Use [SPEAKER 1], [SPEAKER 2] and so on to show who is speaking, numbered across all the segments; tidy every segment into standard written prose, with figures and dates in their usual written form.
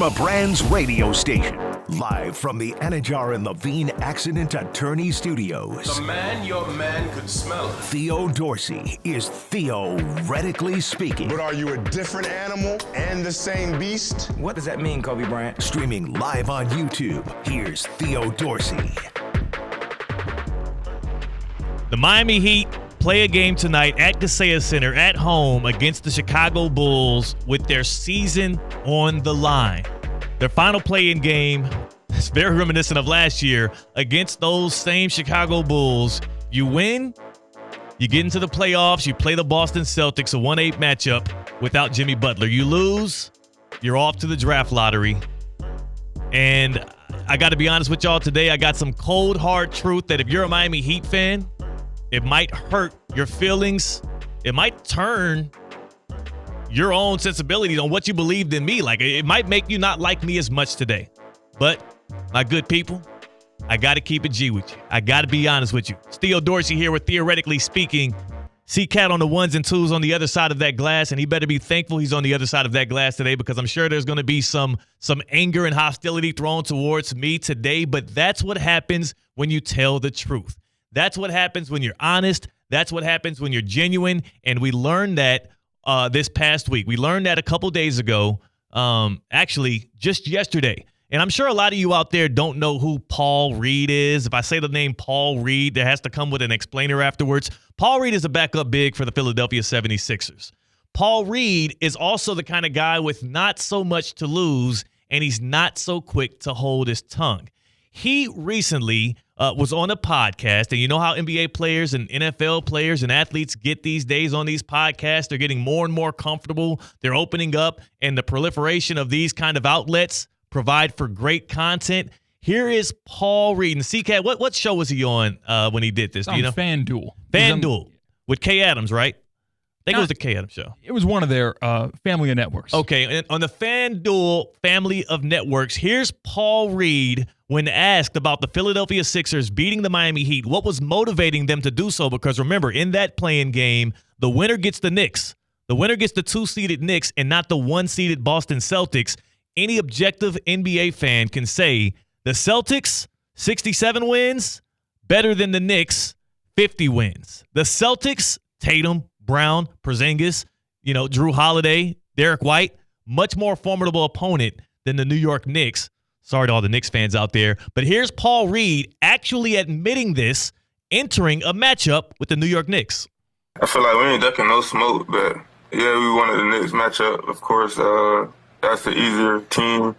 [SPEAKER 1] A Brand's radio station, live from the Anajar and Levine Accident Attorney Studios.
[SPEAKER 2] The man your man could smell.
[SPEAKER 1] Theo Dorsey is theoretically speaking.
[SPEAKER 3] But are you a different animal and the same beast?
[SPEAKER 4] What does that mean, Kobe Bryant?
[SPEAKER 1] Streaming live on YouTube, here's Theo Dorsey.
[SPEAKER 5] The Miami Heat play a game tonight at Kaseya Center at home against the Chicago Bulls with their season on the line. Their final play-in game is very reminiscent of last year against those same Chicago Bulls. You win, you get into the playoffs, you play the Boston Celtics, a 1-8 matchup without Jimmy Butler. You lose, you're off to the draft lottery. And I got to be honest with y'all today, I got some cold, hard truth that if you're a Miami Heat fan, it might hurt your feelings. It might turn your own sensibilities on what you believed in me. Like, it might make you not like me as much today. But, my good people, I got to keep it G with you. I got to be honest with you. It's Theo Dorsey here with Theoretically Speaking. C-Cat on the ones and twos on the other side of that glass, and he better be thankful he's on the other side of that glass today because I'm sure there's going to be some anger and hostility thrown towards me today, but that's what happens when you tell the truth. That's what happens when you're honest. That's what happens when you're genuine. And we learned that this past week. We learned that a couple days ago, actually just yesterday. And I'm sure a lot of you out there don't know who Paul Reed is. If I say the name Paul Reed, there has to come with an explainer afterwards. Paul Reed is a backup big for the Philadelphia 76ers. Paul Reed is also the kind of guy with not so much to lose, and he's not so quick to hold his tongue. He recently was on a podcast, and you know how NBA players and NFL players and athletes get these days on these podcasts. They're getting more and more comfortable. They're opening up, and the proliferation of these kind of outlets provide for great content. Here is Paul Reed. And C-Cat, what show was he on when he did this? Do you know?
[SPEAKER 6] FanDuel.
[SPEAKER 5] FanDuel with Kay Adams, right? I think it was the Kay Adams show.
[SPEAKER 6] It was one of their family of networks.
[SPEAKER 5] Okay, and on the FanDuel family of networks, here's Paul Reed when asked about the Philadelphia Sixers beating the Miami Heat. What was motivating them to do so? Because remember, in that play-in game, the winner gets the Knicks. The winner gets the 2-seeded Knicks and not the 1-seeded Boston Celtics. Any objective NBA fan can say the Celtics, 67 wins, better than the Knicks, 50 wins. The Celtics, Tatum, Brown, Porzingis, Drew Holiday, Derek White, much more formidable opponent than the New York Knicks. Sorry to all the Knicks fans out there. But here's Paul Reed actually admitting this, entering a matchup with the New York Knicks.
[SPEAKER 7] I feel like we ain't ducking no smoke, but yeah, we wanted the Knicks matchup. Of course, that's the easier team.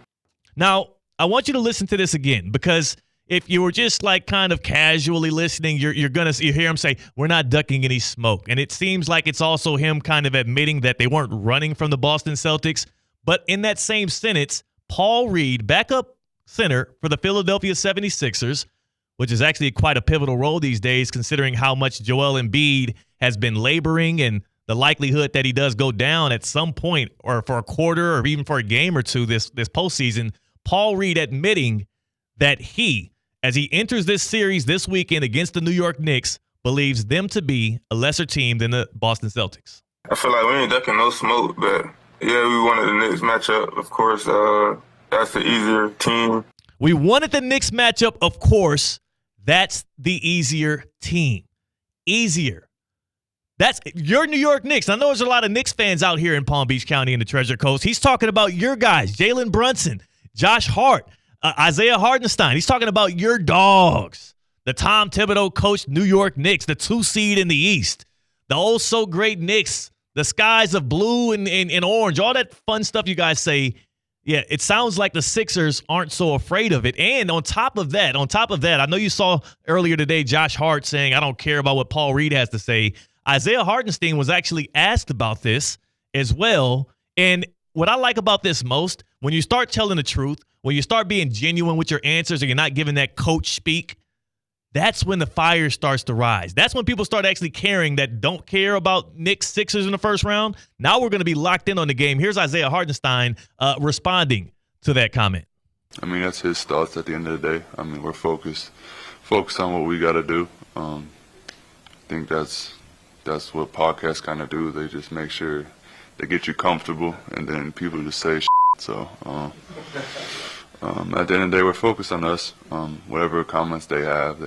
[SPEAKER 5] Now, I want you to listen to this again because if you were just like kind of casually listening, you hear him say, we're not ducking any smoke. And it seems like it's also him kind of admitting that they weren't running from the Boston Celtics. But in that same sentence, Paul Reed, backup center for the Philadelphia 76ers, which is actually quite a pivotal role these days considering how much Joel Embiid has been laboring and the likelihood that he does go down at some point or for a quarter or even for a game or two this postseason. Paul Reed admitting that he, as he enters this series this weekend against the New York Knicks, believes them to be a lesser team than the Boston Celtics.
[SPEAKER 7] I feel like we ain't ducking no smoke, but yeah, we wanted the Knicks matchup. Of course, that's the easier team.
[SPEAKER 5] We wanted the Knicks matchup, of course. That's the easier team. Easier. That's your New York Knicks. I know there's a lot of Knicks fans out here in Palm Beach County and the Treasure Coast. He's talking about your guys, Jalen Brunson, Josh Hart, Isaiah Hartenstein. He's talking about your dogs, the Tom Thibodeau coached New York Knicks, the 2-seed in the East, the oh-so-great Knicks, the skies of blue and orange, all that fun stuff you guys say. Yeah, it sounds like the Sixers aren't so afraid of it. And on top of that, I know you saw earlier today Josh Hart saying, I don't care about what Paul Reed has to say. Isaiah Hartenstein was actually asked about this as well. And what I like about this most, when you start telling the truth, when you start being genuine with your answers and you're not giving that coach speak, that's when the fire starts to rise. That's when people start actually caring that don't care about Knicks Sixers in the first round. Now we're going to be locked in on the game. Here's Isaiah Hartenstein responding to that comment.
[SPEAKER 8] I mean, that's his thoughts at the end of the day. I mean, we're focused on what we got to do. I think that's what podcasts kind of do. They just make sure they get you comfortable, and then people just say So at the end of the day, we're focused on us. Whatever comments they have.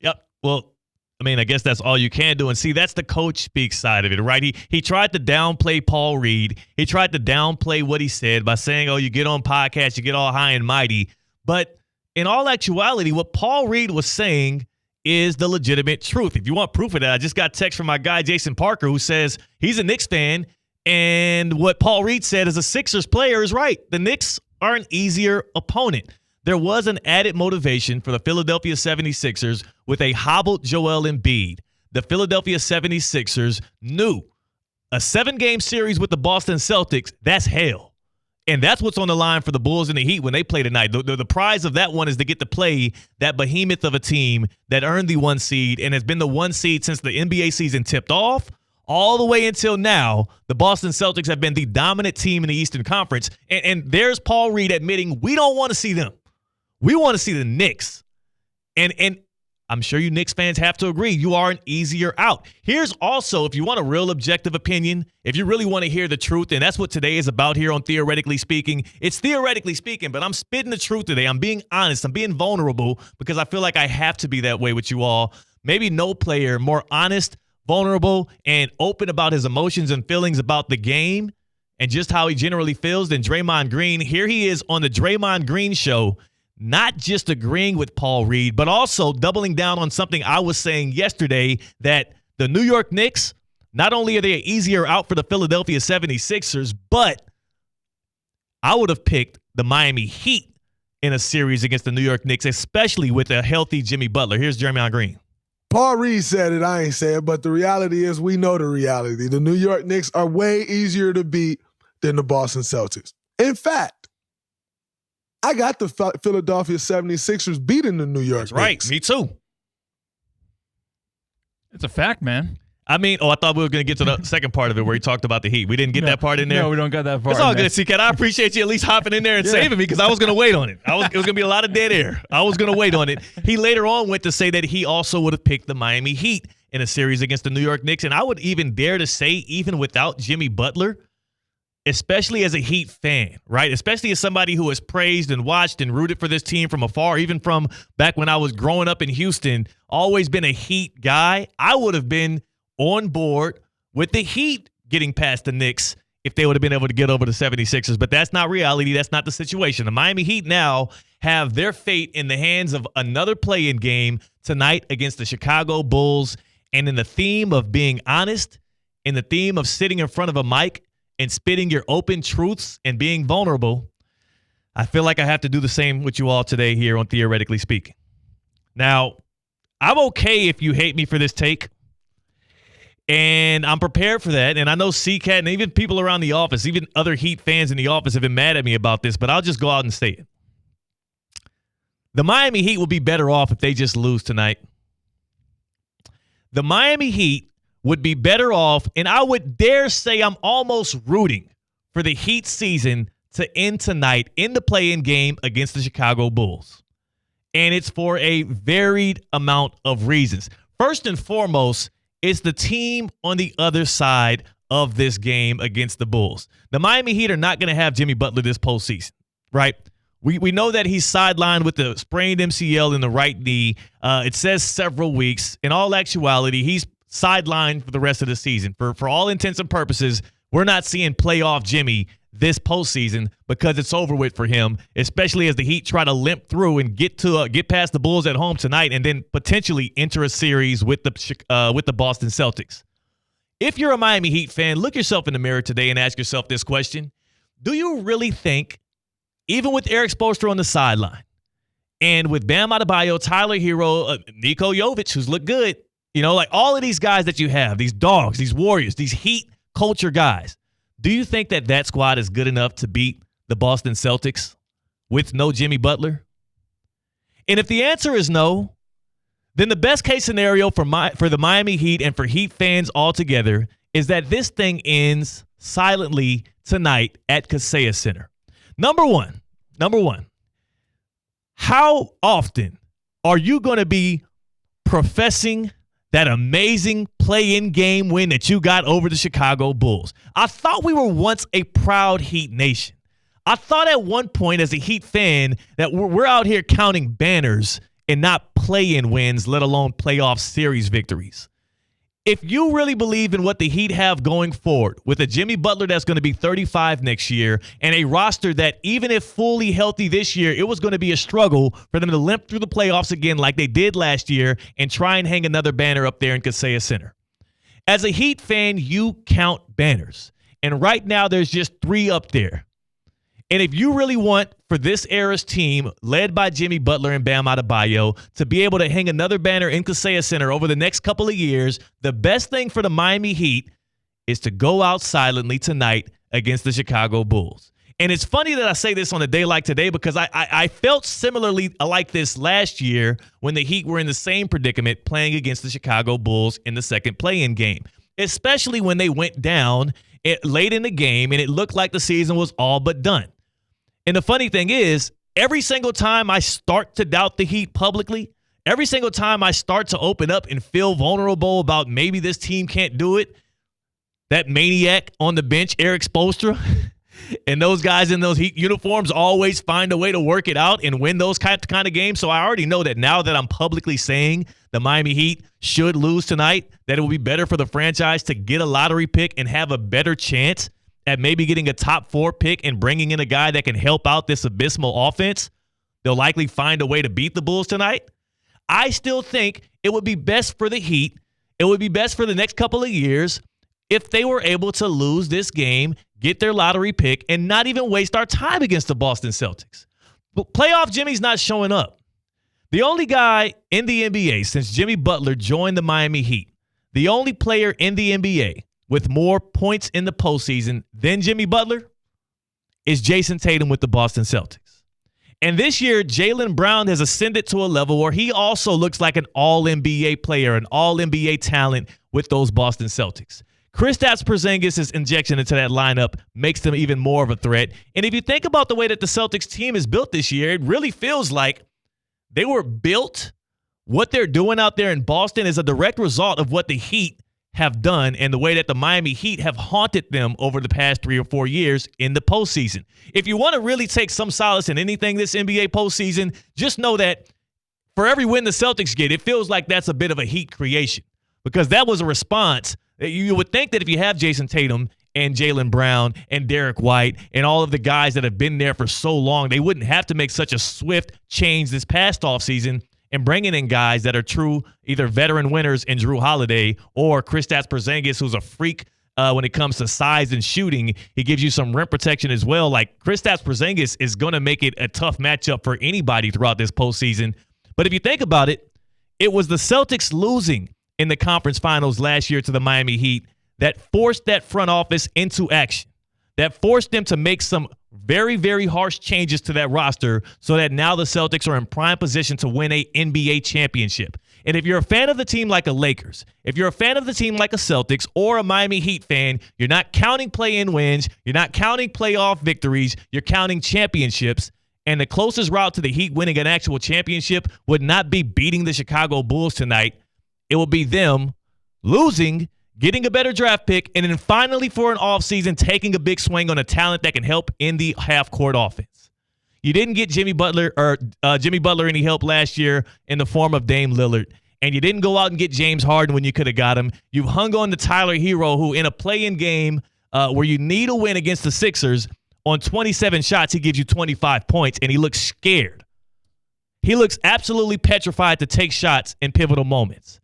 [SPEAKER 5] Yep. Well, I mean, I guess that's all you can do. And see, that's the coach speak side of it, right? He tried to downplay Paul Reed. He tried to downplay what he said by saying, oh, you get on podcasts, you get all high and mighty. But in all actuality, what Paul Reed was saying is the legitimate truth. If you want proof of that, I just got text from my guy, Jason Parker, who says he's a Knicks fan. And what Paul Reed said as a Sixers player is right. The Knicks are an easier opponent. There was an added motivation for the Philadelphia 76ers with a hobbled Joel Embiid. The Philadelphia 76ers knew a 7-game series with the Boston Celtics, that's hell. And that's what's on the line for the Bulls and the Heat when they play tonight. The prize of that one is to get to play that behemoth of a team that earned the 1 seed and has been the 1 seed since the NBA season tipped off. All the way until now, the Boston Celtics have been the dominant team in the Eastern Conference. And there's Paul Reed admitting we don't want to see them. We want to see the Knicks. And I'm sure you Knicks fans have to agree, you are an easier out. Here's also, if you want a real objective opinion, if you really want to hear the truth, and that's what today is about here on Theoretically Speaking. It's Theoretically Speaking, but I'm spitting the truth today. I'm being honest. I'm being vulnerable because I feel like I have to be that way with you all. Maybe no player more honest, vulnerable, and open about his emotions and feelings about the game and just how he generally feels than Draymond Green. Here he is on the Draymond Green show, not just agreeing with Paul Reed, but also doubling down on something I was saying yesterday, that the New York Knicks, not only are they an easier out for the Philadelphia 76ers, but I would have picked the Miami Heat in a series against the New York Knicks, especially with a healthy Jimmy Butler. Here's Draymond Green.
[SPEAKER 4] Paul Reed said it, I ain't say it, but the reality is we know the reality. The New York Knicks are way easier to beat than the Boston Celtics. In fact, I got the Philadelphia 76ers beating the New York Knicks.
[SPEAKER 5] Right, me too.
[SPEAKER 6] It's a fact, man.
[SPEAKER 5] I mean, I thought we were going to get to the second part of it where he talked about the Heat. We didn't get that part in there.
[SPEAKER 6] No, we don't got that part.
[SPEAKER 5] It's all good, C-Cat. I appreciate you at least hopping in there and saving me because I was going to wait on it. It was going to be a lot of dead air. I was going to wait on it. He later on went to say that he also would have picked the Miami Heat in a series against the New York Knicks. And I would even dare to say, even without Jimmy Butler, especially as a Heat fan, right? Especially as somebody who has praised and watched and rooted for this team from afar, even from back when I was growing up in Houston, always been a Heat guy. I would have been on board with the Heat getting past the Knicks if they would have been able to get over the 76ers. But that's not reality. That's not the situation. The Miami Heat now have their fate in the hands of another play-in game tonight against the Chicago Bulls. And in the theme of being honest, in the theme of sitting in front of a mic and spitting your open truths and being vulnerable, I feel like I have to do the same with you all today here on Theoretically Speaking. Now, I'm okay if you hate me for this take, and I'm prepared for that. And I know C-Cat and even people around the office, even other Heat fans in the office have been mad at me about this, but I'll just go out and say it. The Miami Heat will be better off if they just lose tonight. The Miami Heat would be better off, and I would dare say I'm almost rooting for the Heat season to end tonight in the play-in game against the Chicago Bulls. And it's for a varied amount of reasons. First and foremost, it's the team on the other side of this game against the Bulls. The Miami Heat are not going to have Jimmy Butler this postseason, right? We know that he's sidelined with the sprained MCL in the right knee. It says several weeks. In all actuality, he's sidelined for the rest of the season. For all intents and purposes, we're not seeing playoff Jimmy this postseason because it's over with for him, especially as the Heat try to limp through and get past the Bulls at home tonight and then potentially enter a series with the Boston Celtics. If you're a Miami Heat fan, look yourself in the mirror today and ask yourself this question. Do you really think, even with Eric Spoelstra on the sideline and with Bam Adebayo, Tyler Hero, Niko Jovic, who's looked good, like all of these guys that you have, these dogs, these warriors, these Heat culture guys, do you think that squad is good enough to beat the Boston Celtics with no Jimmy Butler? And if the answer is no, then the best case scenario for the Miami Heat and for Heat fans altogether is that this thing ends silently tonight at Kaseya Center. Number one, how often are you going to be professing that amazing play-in game win that you got over the Chicago Bulls? I thought we were once a proud Heat nation. I thought at one point as a Heat fan that we're out here counting banners and not play-in wins, let alone playoff series victories. If you really believe in what the Heat have going forward with a Jimmy Butler that's going to be 35 next year and a roster that even if fully healthy this year, it was going to be a struggle for them to limp through the playoffs again like they did last year and try and hang another banner up there in Kaseya Center. As a Heat fan, you count banners. And right now there's just 3 up there. And if you really want for this era's team, led by Jimmy Butler and Bam Adebayo, to be able to hang another banner in Kaseya Center over the next couple of years, the best thing for the Miami Heat is to go out silently tonight against the Chicago Bulls. And it's funny that I say this on a day like today because I felt similarly like this last year when the Heat were in the same predicament playing against the Chicago Bulls in the second play-in game, especially when they went down late in the game and it looked like the season was all but done. And the funny thing is, every single time I start to doubt the Heat publicly, every single time I start to open up and feel vulnerable about maybe this team can't do it, that maniac on the bench, Eric Spoelstra, and those guys in those Heat uniforms always find a way to work it out and win those kind of games. So I already know that now that I'm publicly saying the Miami Heat should lose tonight, that it will be better for the franchise to get a lottery pick and have a better chance at maybe getting a top 4 pick and bringing in a guy that can help out this abysmal offense. They'll likely find a way to beat the Bulls tonight. I still think it would be best for the Heat. It would be best for the next couple of years if they were able to lose this game, get their lottery pick, and not even waste our time against the Boston Celtics. But playoff Jimmy's not showing up. The only guy in the NBA since Jimmy Butler joined the Miami Heat, the only player in the NBA with more points in the postseason than Jimmy Butler is Jason Tatum with the Boston Celtics. And this year, Jaylen Brown has ascended to a level where he also looks like an all-NBA player, an all-NBA talent with those Boston Celtics. Kristaps Porzingis' injection into that lineup makes them even more of a threat. And if you think about the way that the Celtics team is built this year, it really feels like they were built. What they're doing out there in Boston is a direct result of what the Heat have done and the way that the Miami Heat have haunted them over the past 3 or 4 years in the postseason. If you want to really take some solace in anything this NBA postseason, just know that for every win the Celtics get, it feels like that's a bit of a Heat creation because that was a response. You would think that if you have Jason Tatum and Jaylen Brown and Derek White and all of the guys that have been there for so long, they wouldn't have to make such a swift change this past offseason and bringing in guys that are true either veteran winners in Jrue Holiday or Kristaps Porzingis, who's a freak when it comes to size and shooting. He gives you some rim protection as well. Like Kristaps Porzingis is going to make it a tough matchup for anybody throughout this postseason. But if you think about it, it was the Celtics losing in the conference finals last year to the Miami Heat that forced that front office into action, that forced them to make some very, very harsh changes to that roster so that now the Celtics are in prime position to win a NBA championship. And if you're a fan of the team like a Lakers, if you're a fan of the team like a Celtics or a Miami Heat fan, you're not counting play-in wins, you're not counting playoff victories, you're counting championships. And the closest route to the Heat winning an actual championship would not be beating the Chicago Bulls tonight. It would be them losing, getting a better draft pick, and then finally for an offseason taking a big swing on a talent that can help in the half-court offense. You didn't get Jimmy Butler any help last year in the form of Dame Lillard, and you didn't go out and get James Harden when you could have got him. You hung on to Tyler Hero, who in a play-in game where you need a win against the Sixers, on 27 shots, he gives you 25 points, and he looks scared. He looks absolutely petrified to take shots in pivotal moments.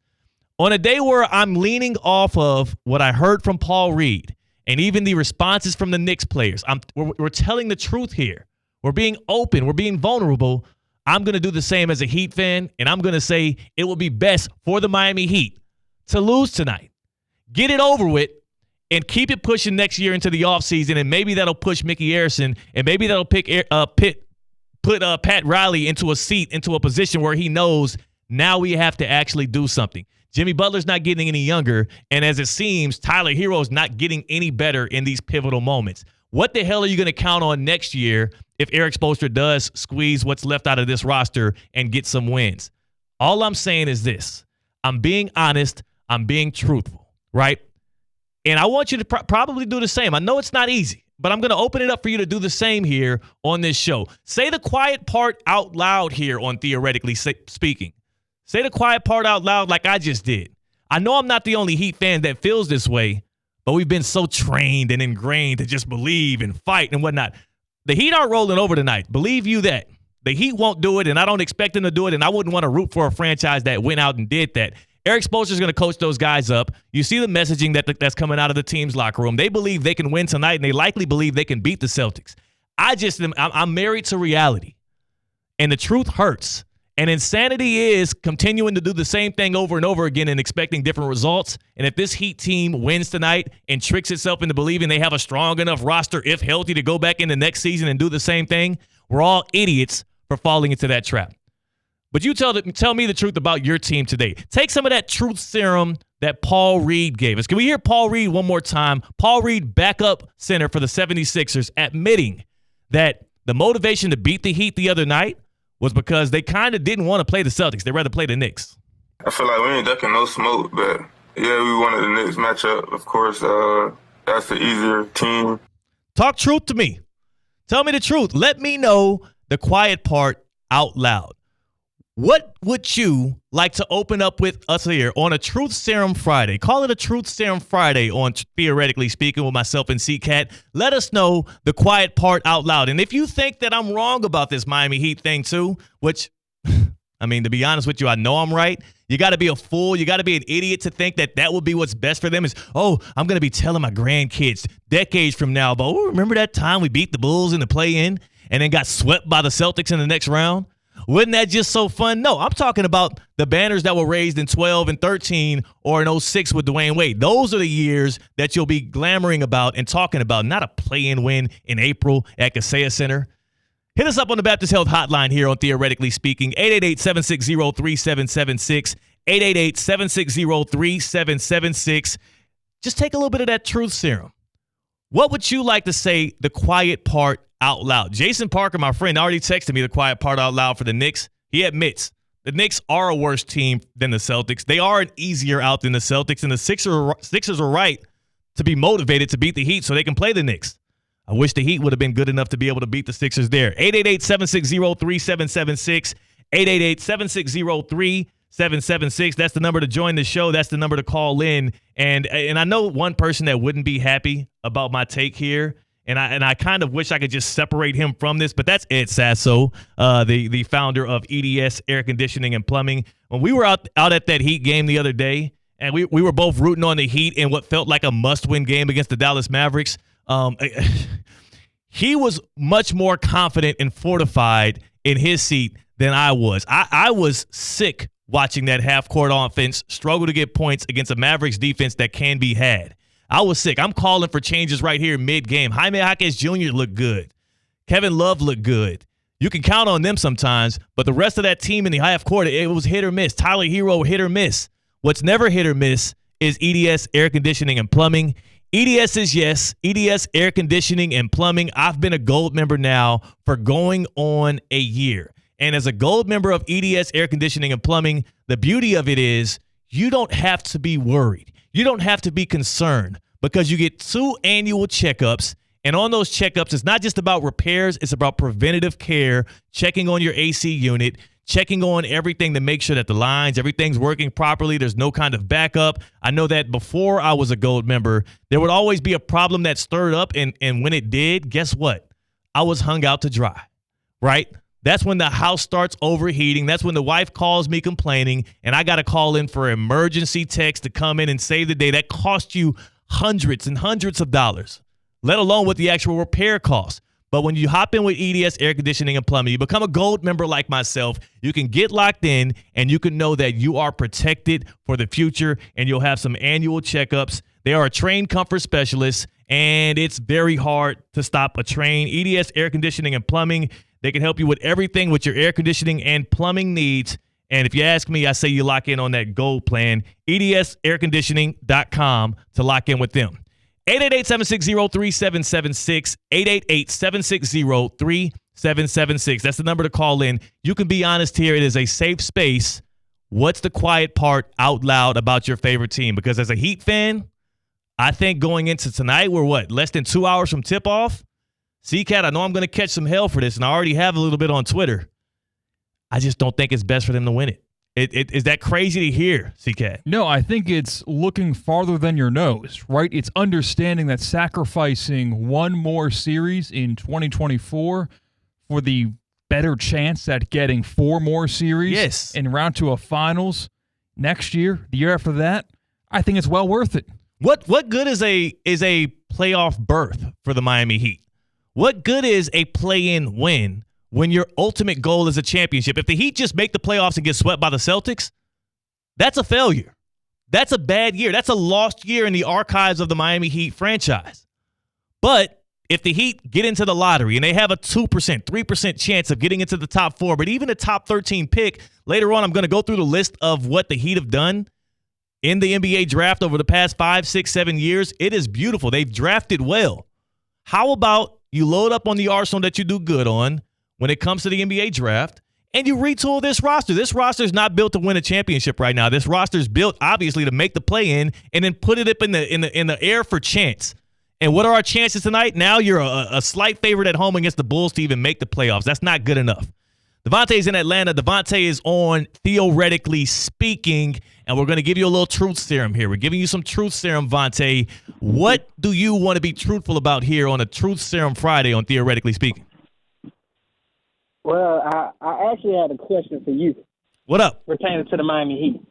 [SPEAKER 5] On a day where I'm leaning off of what I heard from Paul Reed and even the responses from the Knicks players, we're telling the truth here. We're being open. We're being vulnerable. I'm going to do the same as a Heat fan, and I'm going to say it will be best for the Miami Heat to lose tonight. Get it over with and keep it pushing next year into the offseason, and maybe that'll push Mickey Arison, and maybe that'll put Pat Riley into a position where he knows now we have to actually do something. Jimmy Butler's not getting any younger, and as it seems, Tyler Hero's not getting any better in these pivotal moments. What the hell are you going to count on next year if Eric Spoelstra does squeeze what's left out of this roster and get some wins? All I'm saying is this. I'm being honest. I'm being truthful, right? And I want you to probably do the same. I know it's not easy. but I'm going to open it up for you to do the same here on this show. Say the quiet part out loud here on Theoretically Speaking. Say the quiet part out loud like I just did. I know I'm not the only Heat fan that feels this way, but we've been so trained and ingrained to just believe and fight and whatnot. The Heat aren't rolling over tonight. Believe you that. The Heat won't do it, and I don't expect them to do it, and I wouldn't want to root for a franchise that went out and did that. Eric Spoelstra is going to coach those guys up. You see the messaging that's coming out of the team's locker room. They believe they can win tonight, and they likely believe they can beat the Celtics. I'm married to reality, and the truth hurts. And insanity is continuing to do the same thing over and over again and expecting different results. And if this Heat team wins tonight and tricks itself into believing they have a strong enough roster, if healthy, to go back in the next season and do the same thing, we're all idiots for falling into that trap. But you tell me the truth about your team today. Take some of that truth serum that Paul Reed gave us. Can we hear Paul Reed one more time? Paul Reed, backup center for the 76ers, admitting that the motivation to beat the Heat the other night was because they kind of didn't want to play the Celtics. They'd rather play the Knicks.
[SPEAKER 7] I feel like we ain't ducking no smoke, but yeah, we wanted the Knicks matchup. Of course, that's the easier team.
[SPEAKER 5] Talk truth to me. Tell me the truth. Let me know the quiet part out loud. What would you like to open up with us here on a Truth Serum Friday? Call it a Truth Serum Friday on Theoretically Speaking with myself and C-Cat. Let us know the quiet part out loud. And if you think that I'm wrong about this Miami Heat thing too, which, I mean, to be honest with you, I know I'm right. You got to be a fool. You got to be an idiot to think that would be what's best for them is, oh, I'm going to be telling my grandkids decades from now about, oh, remember that time we beat the Bulls in the play-in and then got swept by the Celtics in the next round? Wouldn't that just so fun? No, I'm talking about the banners that were raised in 12 and 13 or in 06 with Dwayne Wade. Those are the years that you'll be glamoring about and talking about, not a play-in win in April at Kaseya Center. Hit us up on the Baptist Health Hotline here on Theoretically Speaking, 888-760-3776, 888-760-3776. Just take a little bit of that truth serum. What would you like to say the quiet part out loud? Jason Parker, my friend, already texted me the quiet part out loud for the Knicks. He admits the Knicks are a worse team than the Celtics. They are an easier out than the Celtics, and the Sixers are right to be motivated to beat the Heat so they can play the Knicks. I wish the Heat would have been good enough to be able to beat the Sixers there. 888-760-3776, 888-760-3776. That's the number to join the show. That's the number to call in. And I know one person that wouldn't be happy about my take here, and I kind of wish I could just separate him from this, but that's Ed Sasso, the founder of EDS Air Conditioning and Plumbing. When we were out at that Heat game the other day, and we were both rooting on the Heat in what felt like a must-win game against the Dallas Mavericks, he was much more confident and fortified in his seat than I was. I was sick watching that half-court offense struggle to get points against a Mavericks defense that can be had. I was sick. I'm calling for changes right here mid-game. Jaime Jaquez Jr. looked good. Kevin Love looked good. You can count on them sometimes, but the rest of that team in the half-court, it was hit or miss. Tyler Hero, hit or miss. What's never hit or miss is EDS Air Conditioning and Plumbing. EDS is yes. EDS Air Conditioning and Plumbing. I've been a gold member now for going on a year. And as a gold member of EDS Air Conditioning and Plumbing, the beauty of it is you don't have to be worried. You don't have to be concerned because you get 2 annual checkups. And on those checkups, it's not just about repairs. It's about preventative care, checking on your AC unit, checking on everything to make sure that the lines, everything's working properly. There's no kind of backup. I know that before I was a gold member, there would always be a problem that stirred up. And when it did, guess what? I was hung out to dry, right? That's when the house starts overheating. That's when the wife calls me complaining, and I got to call in for emergency text to come in and save the day. That costs you hundreds and hundreds of dollars, let alone what the actual repair costs. But when you hop in with EDS Air Conditioning and Plumbing, you become a gold member like myself, you can get locked in, and you can know that you are protected for the future, and you'll have some annual checkups. They are a trained comfort specialist, and it's very hard to stop a train. EDS Air Conditioning and Plumbing, they can help you with everything with your air conditioning and plumbing needs. And if you ask me, I say you lock in on that gold plan, edsairconditioning.com to lock in with them. 888-760-3776, 888-760-3776. That's the number to call in. You can be honest here. It is a safe space. What's the quiet part out loud about your favorite team? Because as a Heat fan, I think going into tonight, we're less than 2 hours from tip-off? C-Cat, I know I'm going to catch some hell for this, and I already have a little bit on Twitter. I just don't think it's best for them to win it. Is that crazy to hear, C-Cat?
[SPEAKER 6] No, I think it's looking farther than your nose, right? It's understanding that sacrificing one more series in 2024 for the better chance at getting 4 more series en route to a finals next year, the year after that, I think it's well worth it.
[SPEAKER 5] What good is a playoff berth for the Miami Heat? What good is a play-in win when your ultimate goal is a championship? If the Heat just make the playoffs and get swept by the Celtics, that's a failure. That's a bad year. That's a lost year in the archives of the Miami Heat franchise. But if the Heat get into the lottery and they have a 2%, 3% chance of getting into the top 4, but even a top 13 pick, later on I'm going to go through the list of what the Heat have done in the NBA draft over the past 5, 6, 7 years. It is beautiful. They've drafted well. How about you load up on the arsenal that you do good on when it comes to the NBA draft, and you retool this roster? This roster is not built to win a championship right now. This roster is built, obviously, to make the play-in and then put it up in the air for chance. And what are our chances tonight? Now you're a slight favorite at home against the Bulls to even make the playoffs. That's not good enough. Devontae's in Atlanta. Devontae is on Theoretically Speaking, and we're going to give you a little truth serum here. We're giving you some truth serum, Vontae. What do you want to be truthful about here on a Truth Serum Friday on Theoretically Speaking?
[SPEAKER 9] Well, I actually had a question for you.
[SPEAKER 5] What up?
[SPEAKER 9] Pertaining to the Miami Heat.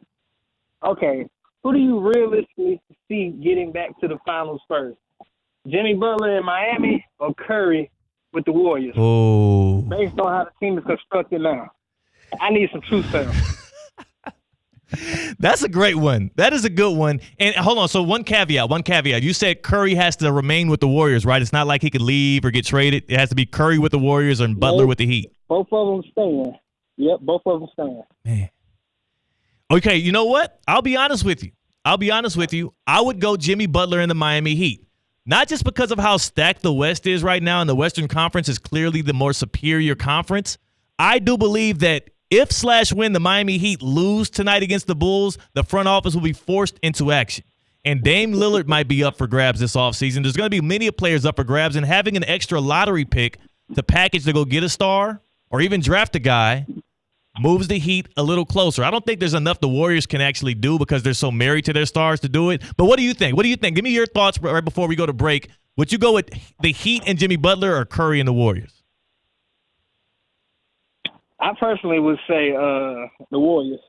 [SPEAKER 9] Okay, who do you realistically see getting back to the finals first? Jimmy Butler in Miami or Curry with the Warriors?
[SPEAKER 5] Oh.
[SPEAKER 9] Based on how the team is constructed now. I need some truth serum.
[SPEAKER 5] That's a great one. That is a good one. And hold on. So one caveat. You said Curry has to remain with the Warriors, right? It's not like he could leave or get traded. It has to be Curry with the Warriors and Butler with the Heat.
[SPEAKER 9] Both of them staying. Yep, both of them staying.
[SPEAKER 5] Man. Okay, you know what? I'll be honest with you. I would go Jimmy Butler in the Miami Heat. Not just because of how stacked the West is right now, and the Western Conference is clearly the more superior conference. I do believe that if/when the Miami Heat lose tonight against the Bulls, the front office will be forced into action. And Dame Lillard might be up for grabs this offseason. There's going to be many players up for grabs, and having an extra lottery pick to package to go get a star or even draft a guy moves the Heat a little closer. I don't think there's enough the Warriors can actually do because they're so married to their stars to do it. But what do you think? Give me your thoughts right before we go to break. Would you go with the Heat and Jimmy Butler or Curry and the Warriors?
[SPEAKER 9] I personally would say the Warriors.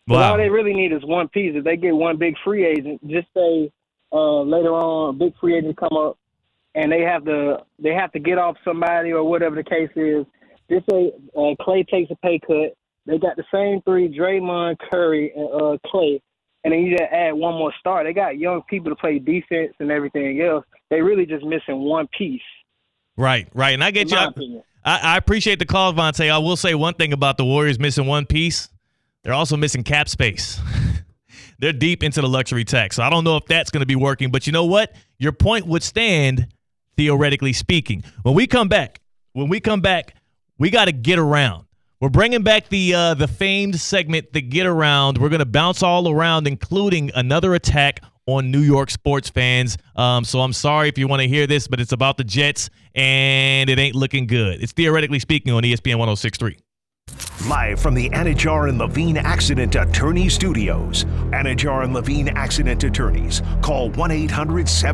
[SPEAKER 5] Wow.
[SPEAKER 9] All they really need is one piece. If they get one big free agent, just say later on a big free agent come up and they have to get off somebody or whatever the case is. Just say Clay takes a pay cut. They got the same three, Draymond, Curry, and Clay. And then you just add one more star. They got young people to play defense and everything else. They really just missing one piece.
[SPEAKER 5] Right. And I get you. I appreciate the call, Vontae. I will say one thing about the Warriors missing one piece. They're also missing cap space. They're deep into the luxury tax. So I don't know if that's going to be working. But you know what? Your point would stand, theoretically speaking. When we come back, we got to get around. We're bringing back the famed segment, the Get Around. We're going to bounce all around, including another attack on New York sports fans. So I'm sorry if you want to hear this, but it's about the Jets, and it ain't looking good. It's Theoretically Speaking on ESPN 106.3.
[SPEAKER 1] Live from the Anajar and Levine Accident Attorney Studios. Anajar and Levine Accident Attorneys. Call 1-800-7